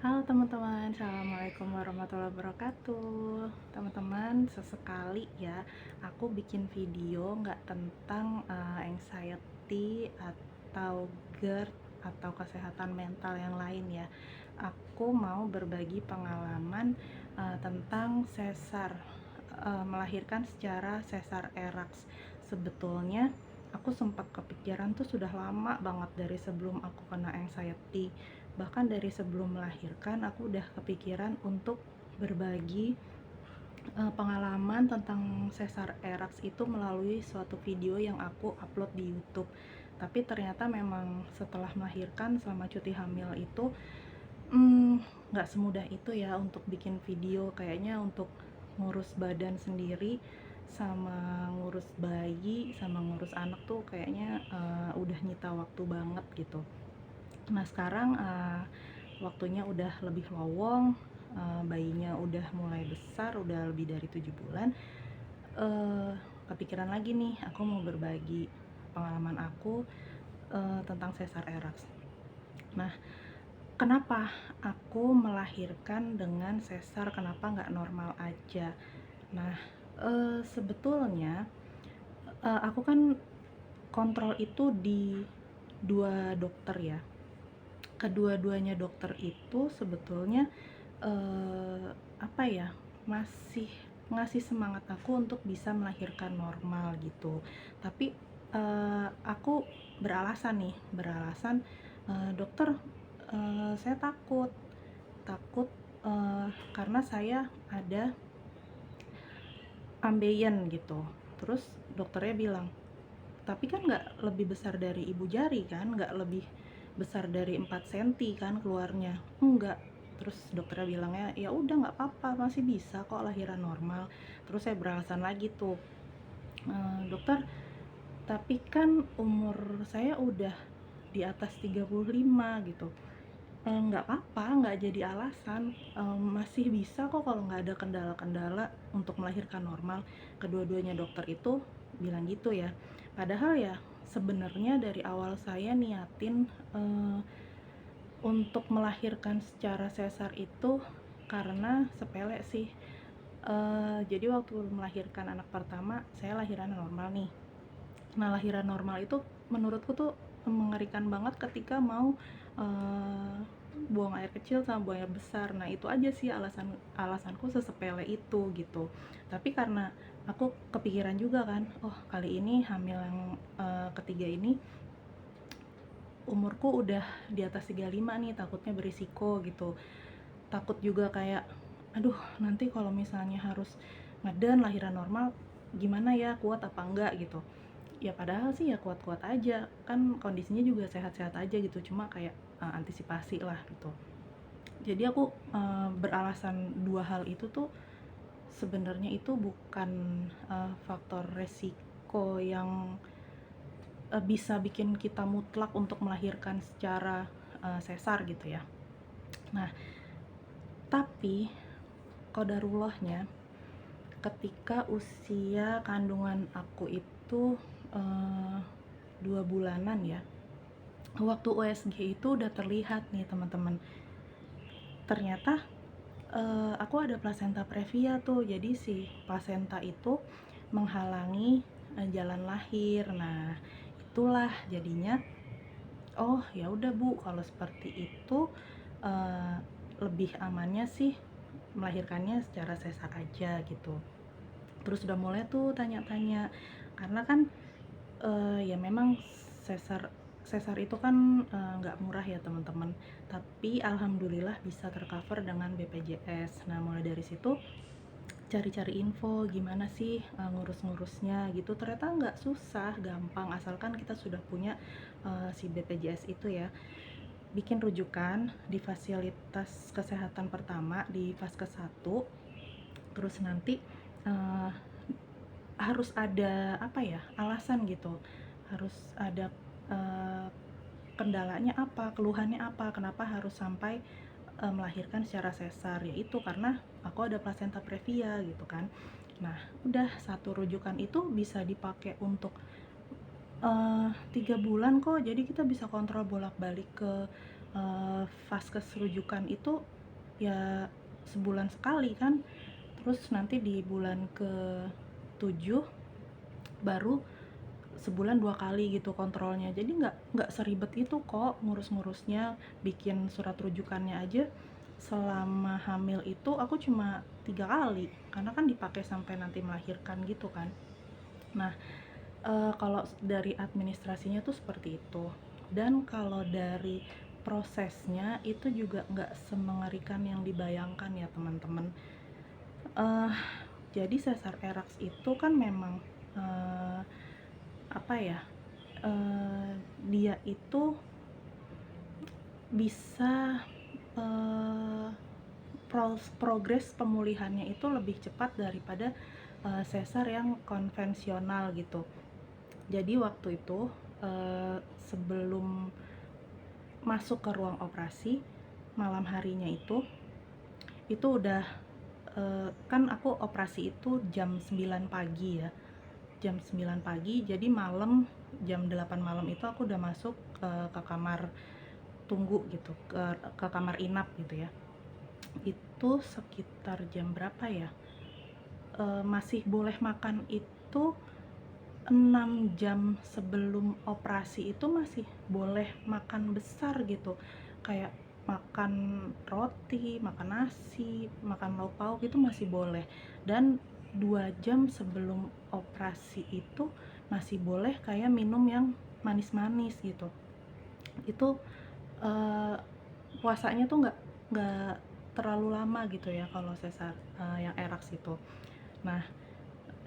Halo teman-teman, Assalamualaikum warahmatullahi wabarakatuh. Teman-teman, sesekali ya, aku bikin video nggak tentang anxiety atau GERD atau kesehatan mental yang lain ya. Aku mau berbagi pengalaman tentang sesar, melahirkan secara sesar eraks. Sebetulnya aku sempat kepikiran tuh sudah lama banget dari sebelum aku kena anxiety. Bahkan dari sebelum melahirkan aku udah kepikiran untuk berbagi pengalaman tentang sesar eraks itu melalui suatu video yang aku upload di YouTube. Tapi ternyata memang setelah melahirkan selama cuti hamil itu nggak semudah itu ya untuk bikin video. Kayaknya untuk ngurus badan sendiri sama ngurus bayi sama ngurus anak tuh kayaknya udah nyita waktu banget gitu. Nah sekarang waktunya udah lebih lowong, bayinya udah mulai besar, udah lebih dari 7 bulan, eee, kepikiran lagi nih aku mau berbagi pengalaman aku tentang sesar eraks. Nah, kenapa aku melahirkan dengan sesar, kenapa nggak normal aja? Nah, sebetulnya, aku kan kontrol itu di 2 dokter ya. Kedua-duanya dokter itu sebetulnya apa ya, masih ngasih semangat aku untuk bisa melahirkan normal gitu. Tapi aku beralasan, "Dokter, saya takut takut, karena saya ada ambeien," gitu. Terus dokternya bilang, "Tapi kan nggak lebih besar dari ibu jari kan, nggak lebih besar dari 4 senti kan keluarnya." "Enggak." Terus dokternya bilangnya, "Ya udah nggak apa-apa, masih bisa kok lahiran normal." Terus saya beralasan lagi tuh, "Dokter, tapi kan umur saya udah di atas 35," gitu. Nggak apa-apa, nggak jadi alasan, masih bisa kok kalau nggak ada kendala-kendala untuk melahirkan normal. Kedua-duanya dokter itu bilang gitu ya. Padahal ya sebenarnya dari awal saya niatin, untuk melahirkan secara sesar itu karena sepele sih. Jadi waktu melahirkan anak pertama, saya lahiran normal nih. Nah, lahiran normal itu menurutku tuh mengerikan banget ketika mau eee, buang air kecil sama buang air besar. Nah, itu aja sih alasanku sesepele itu gitu. Tapi karena aku kepikiran juga kan, oh kali ini hamil yang ketiga ini umurku udah di atas 35 nih, takutnya berisiko gitu. Takut juga kayak, aduh nanti kalau misalnya harus ngeden lahiran normal gimana ya, kuat apa enggak gitu. Ya padahal sih ya kuat-kuat aja, kan kondisinya juga sehat-sehat aja gitu, cuma kayak, antisipasi lah gitu. Jadi aku, beralasan 2 hal itu tuh sebenarnya itu bukan, faktor resiko yang, bisa bikin kita mutlak untuk melahirkan secara, sesar gitu ya. Nah, tapi qadarullahnya ketika usia kandungan aku itu, eee, 2 bulanan ya. Waktu USG itu udah terlihat nih teman-teman, ternyata, aku ada plasenta previa tuh, jadi si plasenta itu menghalangi, jalan lahir. Nah, itulah jadinya, oh ya udah Bu, kalau seperti itu, eee, lebih amannya sih melahirkannya secara sesar aja gitu. Terus udah mulai tuh tanya-tanya, karena kan ya memang sesar sesar itu kan, nggak murah ya teman-teman, tapi alhamdulillah bisa tercover dengan BPJS. Nah mulai dari situ cari-cari info gimana sih, ngurus-ngurusnya gitu, ternyata nggak susah, gampang, asalkan kita sudah punya, si BPJS itu ya. Bikin rujukan di fasilitas kesehatan pertama di Vaskes 1, terus nanti, eee, harus ada apa ya, alasan gitu, harus ada, eee, kendalanya apa, keluhannya apa, kenapa harus sampai, melahirkan secara sesar, yaitu karena aku ada plasenta previa gitu kan. Nah, udah satu rujukan itu bisa dipakai untuk 3 bulan kok, jadi kita bisa kontrol bolak-balik ke vaskes rujukan itu ya sebulan sekali kan, terus nanti di bulan ke-7 baru sebulan 2 kali gitu kontrolnya. Jadi nggak seribet itu kok ngurus-ngurusnya, bikin surat rujukannya aja selama hamil itu aku cuma 3 kali, karena kan dipakai sampai nanti melahirkan gitu kan. Nah, kalau dari administrasinya tuh seperti itu. Dan kalau dari prosesnya itu juga nggak semengerikan yang dibayangkan ya teman-teman. Eh, jadi sesar eraks itu kan memang eh, apa ya? eh, Dia itu bisa eh, progres pemulihannya itu lebih cepat daripada sesar yang konvensional gitu. Jadi waktu itu sebelum masuk ke ruang operasi malam harinya itu udah kan aku operasi itu jam 9 pagi ya. Jam 9 pagi, jadi malam jam 8 malam itu aku udah masuk ke kamar tunggu gitu, ke kamar inap gitu ya. Itu sekitar jam berapa ya? Masih boleh makan itu 6 jam sebelum operasi itu masih boleh makan besar gitu, kayak makan roti, makan nasi, makan lauk pauk itu masih boleh. Dan 2 jam sebelum operasi itu masih boleh kayak minum yang manis-manis gitu. Itu puasanya tuh nggak terlalu lama gitu ya kalau sesar yang eraks itu. Nah,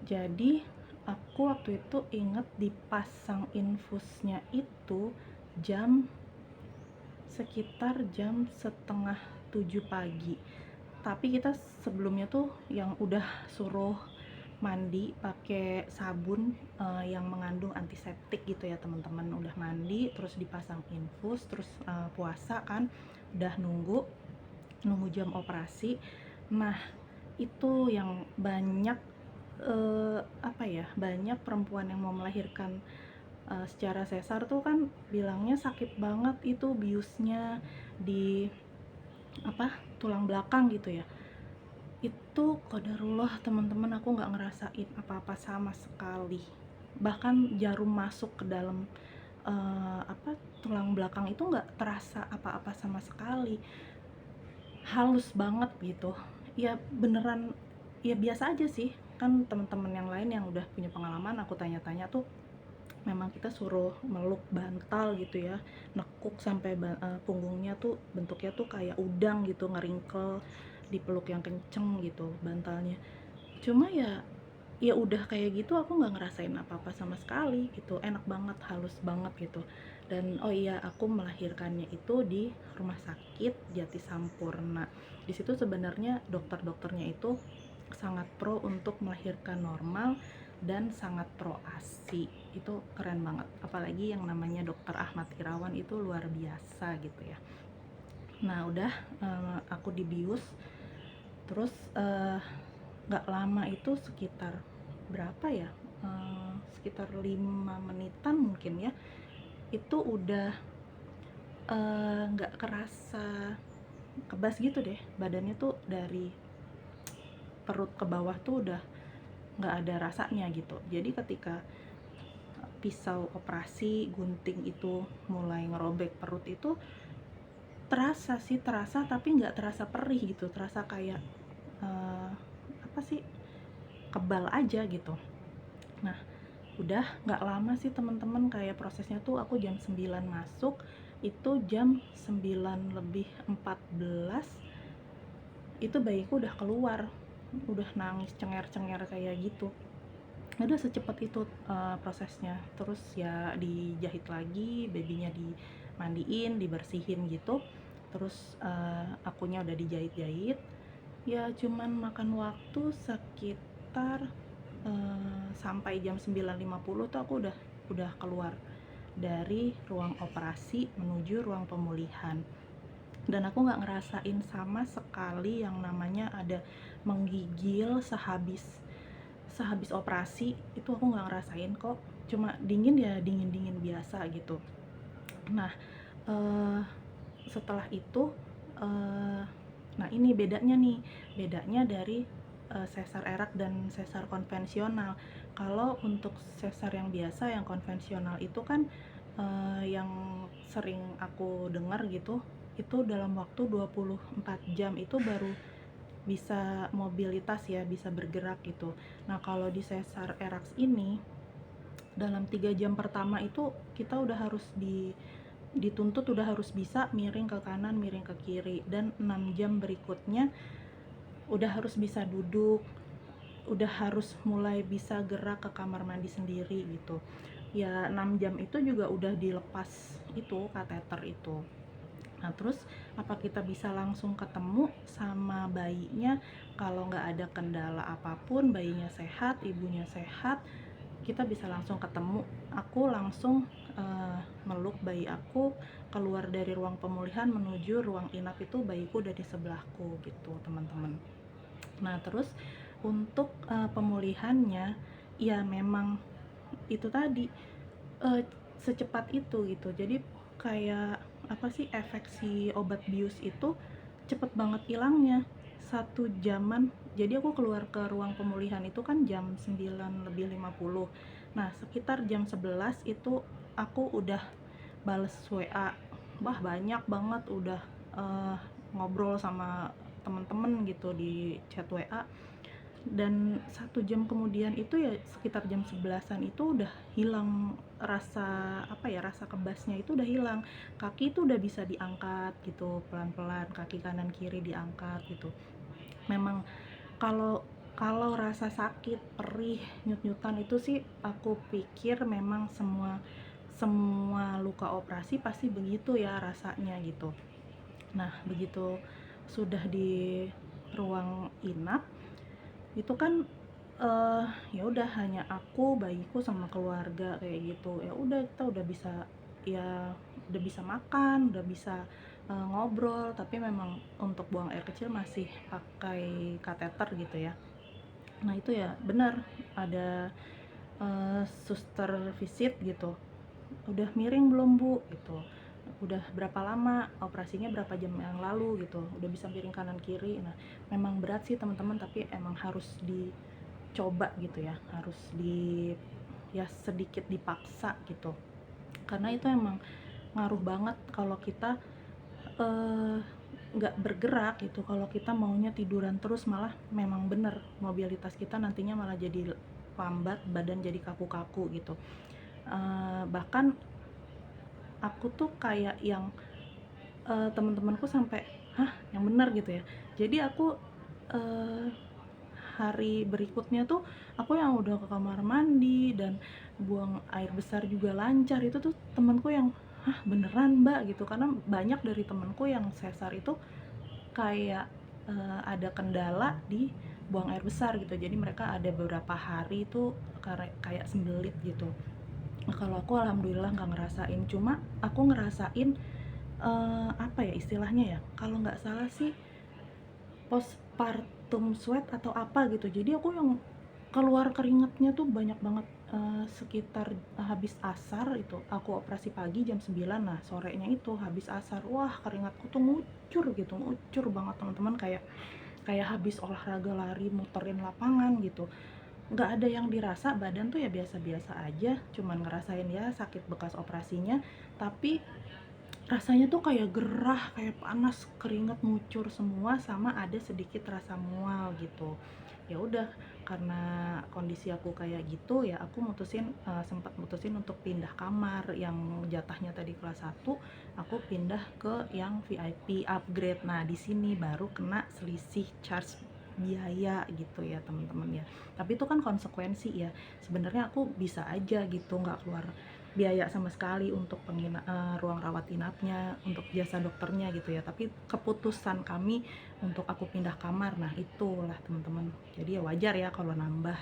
jadi aku waktu itu inget dipasang infusnya itu jam sekitar jam setengah 7 pagi. Tapi kita sebelumnya tuh yang udah suruh mandi pakai sabun yang mengandung antiseptik gitu ya teman-teman. Udah mandi terus dipasang infus, terus puasa kan, udah nunggu jam operasi. Nah, itu yang banyak banyak perempuan yang mau melahirkan secara sesar tuh kan bilangnya sakit banget itu biusnya di tulang belakang gitu ya. Itu qadarullah teman-teman, aku nggak ngerasain apa-apa sama sekali. Bahkan jarum masuk ke dalam tulang belakang itu nggak terasa apa-apa sama sekali, halus banget gitu ya, beneran ya biasa aja sih. Kan teman-teman yang lain yang udah punya pengalaman aku tanya-tanya tuh memang kita suruh meluk bantal gitu ya, nekuk sampai punggungnya tuh bentuknya tuh kayak udang gitu, ngeringkel, dipeluk yang kenceng gitu bantalnya. Cuma ya udah kayak gitu, aku nggak ngerasain apa-apa sama sekali gitu, enak banget, halus banget gitu. Dan oh iya, aku melahirkannya itu di rumah sakit Jati Sampurna. Di situ sebenarnya dokter-dokternya itu sangat pro untuk melahirkan normal dan sangat pro ASI. Itu keren banget, apalagi yang namanya dokter Ahmad Irawan itu luar biasa gitu ya. Nah udah, aku dibius, terus nggak lama itu sekitar berapa ya, sekitar 5 menitan mungkin ya, itu udah nggak kerasa kebas gitu deh badannya tuh, dari perut ke bawah tuh udah nggak ada rasanya gitu. Jadi ketika pisau operasi gunting itu mulai ngerobek perut itu terasa tapi nggak terasa perih gitu, terasa kayak uh, apa sih, kebal aja gitu. Nah udah nggak lama sih teman-teman, kayak prosesnya tuh aku jam 9 masuk, itu jam 9 lebih 14 itu bayiku udah keluar, udah nangis cenger-cenger kayak gitu. Udah secepat itu prosesnya. Terus ya dijahit lagi, babynya dimandiin, dibersihin gitu. Terus akunya udah dijahit-jahit. Ya cuman makan waktu sekitar sampai jam 9.50 tuh aku udah keluar dari ruang operasi menuju ruang pemulihan. Dan aku nggak ngerasain sama sekali yang namanya ada menggigil sehabis operasi, itu aku nggak ngerasain kok. Cuma dingin ya, dingin biasa gitu. Nah setelah itu nah ini bedanya dari sesar erak dan sesar konvensional. Kalau untuk sesar yang biasa, yang konvensional itu kan yang sering aku dengar gitu, itu dalam waktu 24 jam itu baru bisa mobilitas ya, bisa bergerak gitu. Nah kalau di sesar eraks ini dalam 3 jam pertama itu kita udah harus dituntut udah harus bisa miring ke kanan, miring ke kiri, dan 6 jam berikutnya udah harus bisa duduk, udah harus mulai bisa gerak ke kamar mandi sendiri gitu. Ya 6 jam itu juga udah dilepas itu kateter itu. Nah terus apa kita bisa langsung ketemu sama bayinya? Kalau nggak ada kendala apapun, bayinya sehat, ibunya sehat, kita bisa langsung ketemu. Aku langsung meluk bayi aku, keluar dari ruang pemulihan menuju ruang inap, itu bayiku udah di sebelahku gitu teman-teman. Nah terus untuk pemulihannya ya memang itu tadi secepat itu gitu. Jadi kayak apa sih, efek si obat bius itu cepet banget hilangnya, 1 jaman. Jadi aku keluar ke ruang pemulihan itu kan jam 9:50. Nah sekitar jam 11 itu aku udah bales WA, wah banyak banget, udah ngobrol sama temen-temen gitu di chat WA. Dan 1 jam kemudian itu ya sekitar jam 11-an itu udah hilang rasa apa ya, rasa kebasnya itu udah hilang. Kaki itu udah bisa diangkat gitu pelan-pelan, kaki kanan kiri diangkat gitu. Memang kalau kalau rasa sakit, perih, nyut-nyutan itu sih aku pikir memang semua semua luka operasi pasti begitu ya rasanya gitu. Nah begitu sudah di ruang inap itu kan ya udah hanya aku, bayiku sama keluarga kayak gitu. Ya udah kita udah bisa, ya udah bisa makan, udah bisa ngobrol, tapi memang untuk buang air kecil masih pakai kateter gitu ya. Nah itu ya benar ada suster visit gitu, udah miring belum bu gitu, udah berapa lama operasinya, berapa jam yang lalu gitu, udah bisa miring kanan kiri. Nah memang berat sih teman-teman, tapi emang harus dicoba gitu ya, harus ya sedikit dipaksa gitu, karena itu emang ngaruh banget kalau kita nggak bergerak gitu. Kalau kita maunya tiduran terus, malah memang bener mobilitas kita nantinya malah jadi lambat, badan jadi kaku-kaku gitu. Bahkan aku tuh kayak yang teman-temanku sampai hah yang bener gitu ya. Jadi aku uh, hari berikutnya tuh aku yang udah ke kamar mandi dan buang air besar juga lancar, itu tuh temanku yang hah beneran mbak gitu, karena banyak dari temanku yang sesar itu kayak ada kendala di buang air besar gitu. Jadi mereka ada beberapa hari itu kayak sembelit gitu. Nah, kalau aku alhamdulillah nggak ngerasain, cuma aku ngerasain apa ya istilahnya ya, kalau nggak salah sih postpartum sweat atau apa gitu. Jadi aku yang keluar keringetnya tuh banyak banget. Sekitar habis asar itu aku operasi pagi jam 9, nah sorenya itu habis asar, wah keringatku tuh ngucur banget teman-teman, kayak kayak habis olahraga lari muterin lapangan gitu. Nggak ada yang dirasa, badan tuh ya biasa-biasa aja, cuman ngerasain ya sakit bekas operasinya, tapi rasanya tuh kayak gerah, kayak panas, keringet ngucur semua, sama ada sedikit rasa mual gitu. Ya udah, karena kondisi aku kayak gitu ya aku sempat mutusin untuk pindah kamar. Yang jatahnya tadi kelas 1 aku pindah ke yang VIP upgrade. Nah di sini baru kena selisih charge biaya gitu ya teman-teman ya. Tapi itu kan konsekuensi ya, sebenarnya aku bisa aja gitu nggak keluar biaya sama sekali untuk ruang rawat inapnya, untuk jasa dokternya gitu ya. Tapi keputusan kami untuk aku pindah kamar, nah itulah teman-teman. Jadi ya wajar ya kalau nambah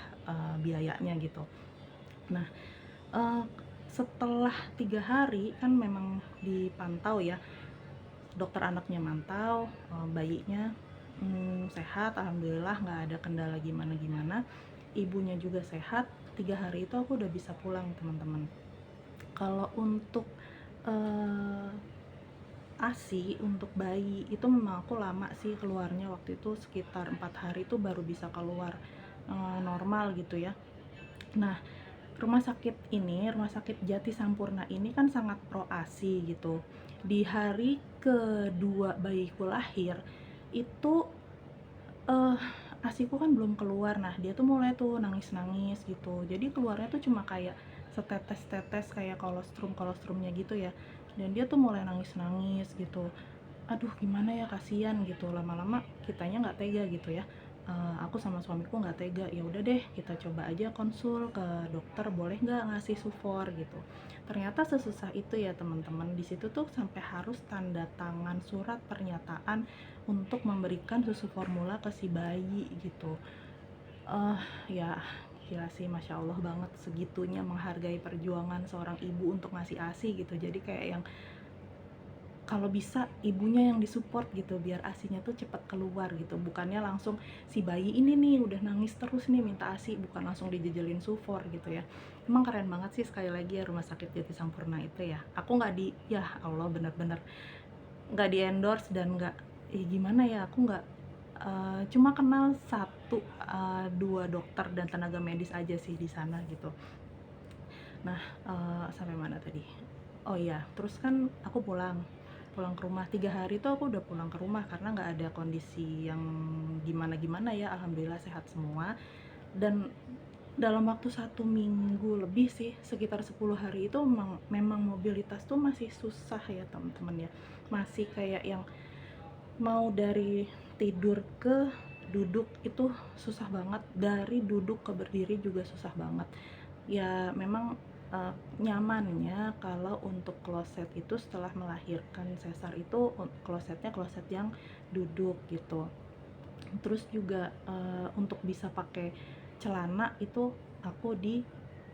biayanya gitu. Nah setelah 3 hari kan memang dipantau ya, dokter anaknya mantau bayinya sehat alhamdulillah, nggak ada kendala gimana-gimana, ibunya juga sehat. 3 hari itu aku udah bisa pulang teman-teman. Kalau untuk ASI untuk bayi itu memang aku lama sih keluarnya, waktu itu sekitar 4 hari itu baru bisa keluar normal gitu ya. Nah, rumah sakit Jati Sampurna ini kan sangat pro ASI gitu. Di hari kedua bayiku lahir itu eh ASIku kan belum keluar. Nah, dia tuh mulai tuh nangis-nangis gitu. Jadi keluarnya tuh cuma kayak setetes-tetes kayak kolostrum-kolostrumnya gitu ya. Dan dia tuh mulai nangis-nangis gitu. Aduh, gimana ya, kasihan gitu. Lama-lama kitanya nggak tega gitu ya. Aku sama suamiku nggak tega, ya udah deh kita coba aja konsul ke dokter, boleh nggak ngasih sufor gitu. Ternyata sesusah itu ya teman-teman. Di situ tuh sampai harus tanda tangan surat pernyataan untuk memberikan susu formula ke si bayi gitu. Ya gila sih, masya Allah banget segitunya menghargai perjuangan seorang ibu untuk ngasih ASI gitu. Jadi kayak yang kalau bisa ibunya yang disupport gitu biar ASInya tuh cepet keluar gitu, bukannya langsung si bayi ini nih udah nangis terus nih minta ASI, bukan langsung dijejelin sufor gitu ya. Emang keren banget sih, sekali lagi ya, Rumah Sakit Jati Sampurna itu ya. Aku nggak di, ya Allah, bener-bener nggak di endorse dan nggak, gimana ya, aku nggak, cuma kenal satu, dua dokter dan tenaga medis aja sih di sana gitu. Nah, sampai mana tadi? Oh iya, terus kan aku pulang pulang ke rumah 3 hari tuh, aku udah pulang ke rumah karena nggak ada kondisi yang gimana-gimana ya, alhamdulillah sehat semua. Dan dalam waktu 1 minggu lebih sih, sekitar 10 hari itu memang mobilitas tuh masih susah ya teman-teman ya. Masih kayak yang mau dari tidur ke duduk itu susah banget, dari duduk ke berdiri juga susah banget. Ya memang nyamannya kalau untuk kloset itu setelah melahirkan sesar itu, klosetnya kloset yang duduk gitu. Terus juga untuk bisa pakai celana itu aku di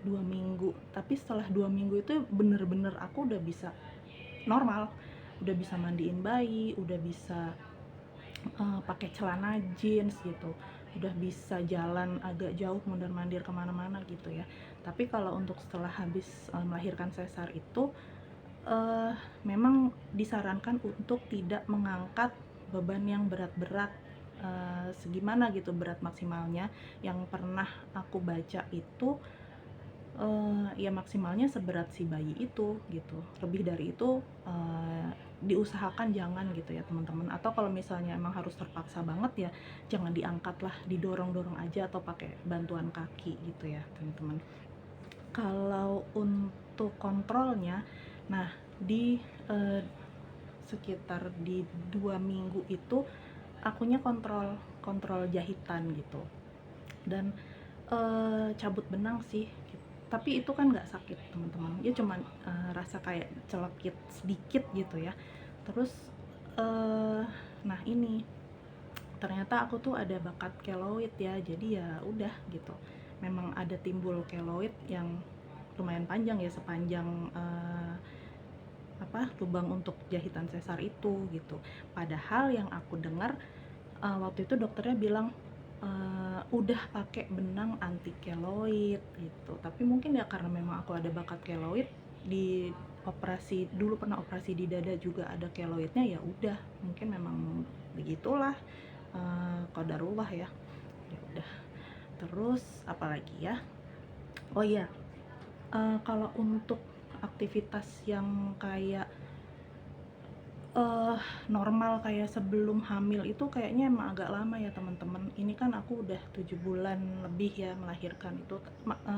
2 minggu, tapi setelah 2 minggu itu bener-bener aku udah bisa normal, udah bisa mandiin bayi, udah bisa pakai celana jeans gitu, udah bisa jalan agak jauh mondar-mandir kemana-mana gitu ya. Tapi kalau untuk setelah habis melahirkan sesar itu, uh, memang disarankan untuk tidak mengangkat beban yang berat-berat. Segimana gitu berat maksimalnya, yang pernah aku baca itu ya maksimalnya seberat si bayi itu gitu. Lebih dari itu diusahakan jangan gitu ya teman-teman. Atau kalau misalnya emang harus terpaksa banget ya jangan diangkat lah, didorong-dorong aja atau pakai bantuan kaki gitu ya teman-teman. Kalau untuk kontrolnya, nah di sekitar di 2 minggu itu akunya kontrol kontrol jahitan gitu. Dan cabut benang sih, tapi itu kan nggak sakit teman-teman, ya cuman rasa kayak celekit sedikit gitu ya. Terus nah ini ternyata aku tuh ada bakat keloid ya, jadi ya udah gitu, memang ada timbul keloid yang lumayan panjang ya, sepanjang lubang untuk jahitan sesar itu gitu. Padahal yang aku dengar waktu itu dokternya bilang udah pakai benang anti keloid gitu. Tapi mungkin ya karena memang aku ada bakat keloid, di operasi dulu pernah operasi di dada juga ada keloidnya, ya udah mungkin memang begitulah qadarullah ya. Ya udah. Terus apalagi ya? Oh iya, kalau untuk aktivitas yang kayak normal kayak sebelum hamil itu kayaknya emang agak lama ya teman-teman. Ini kan aku udah 7 bulan lebih ya melahirkan itu,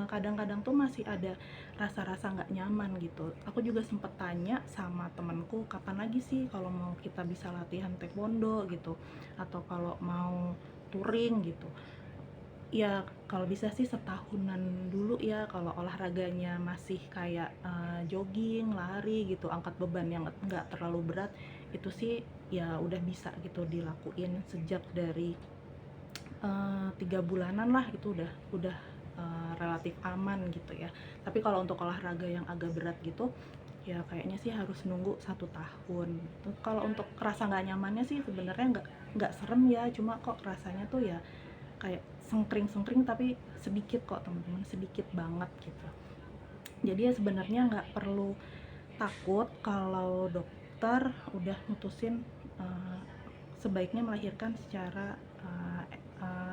kadang-kadang tuh masih ada rasa-rasa nggak nyaman gitu. Aku juga sempet tanya sama temanku, kapan lagi sih kalau mau kita bisa latihan taekwondo gitu, atau kalau mau touring gitu. Ya kalau bisa sih setahunan dulu ya, kalau olahraganya masih kayak jogging, lari gitu, angkat beban yang nggak terlalu berat, itu sih ya udah bisa gitu dilakuin sejak dari 3 bulanan lah, itu udah relatif aman gitu ya. Tapi kalau untuk olahraga yang agak berat gitu ya kayaknya sih harus nunggu 1 tahun. Kalau untuk rasa nggak nyamannya sih sebenarnya nggak serem ya, cuma kok rasanya tuh ya kayak sengkring-sengkring, tapi sedikit kok teman-teman, sedikit banget gitu. Jadi ya sebenarnya nggak perlu takut kalau dokter udah mutusin sebaiknya melahirkan secara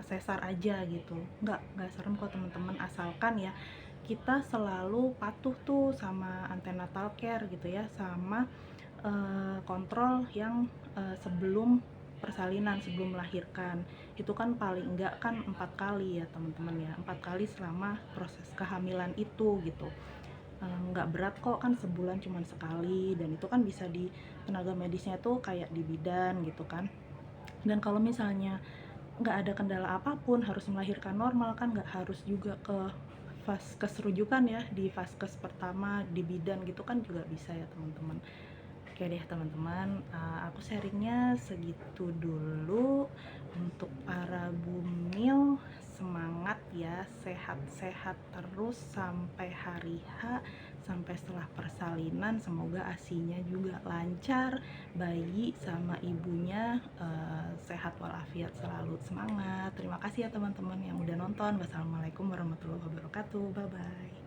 sesar aja gitu. Nggak serem kok teman-teman, asalkan ya kita selalu patuh tuh sama antenatal care gitu ya, sama kontrol yang sebelum persalinan, sebelum melahirkan. Itu kan paling enggak kan 4 kali ya teman-teman ya, 4 kali selama proses kehamilan itu gitu. Nggak berat kok, kan sebulan cuman sekali, dan itu kan bisa di tenaga medisnya tuh kayak di bidan gitu kan. Dan kalau misalnya nggak ada kendala apapun, harus melahirkan normal, kan nggak harus juga ke vaskes rujukan ya, di vaskes pertama di bidan gitu kan juga bisa ya teman-teman. Oke deh teman-teman, aku sharingnya segitu dulu. Untuk para bumil, semangat ya, sehat-sehat terus sampai hari H, sampai setelah persalinan. Semoga asinya juga lancar, bayi sama ibunya sehat walafiat selalu. Semangat. Terima kasih ya teman-teman yang udah nonton. Wassalamualaikum warahmatullahi wabarakatuh. Bye bye.